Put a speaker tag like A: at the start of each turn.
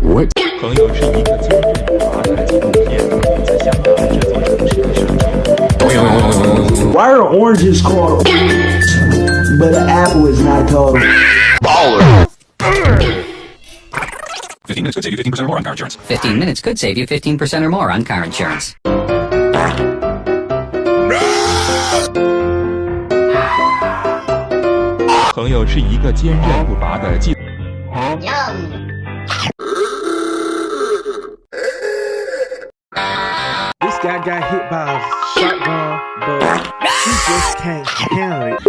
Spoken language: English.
A: What? 朋友是一个坚韧不拔的纪录片，在香港制作城市的生产。
B: Why are oranges called but an apple is not called baller?
C: 15 minutes could save you 15% or more on car insurance.
D: 15 minutes could save you 15% or more on car insurance.
A: 朋友是一个坚韧不拔的纪。
E: This guy got hit by a shotgun, but he just can't handle it.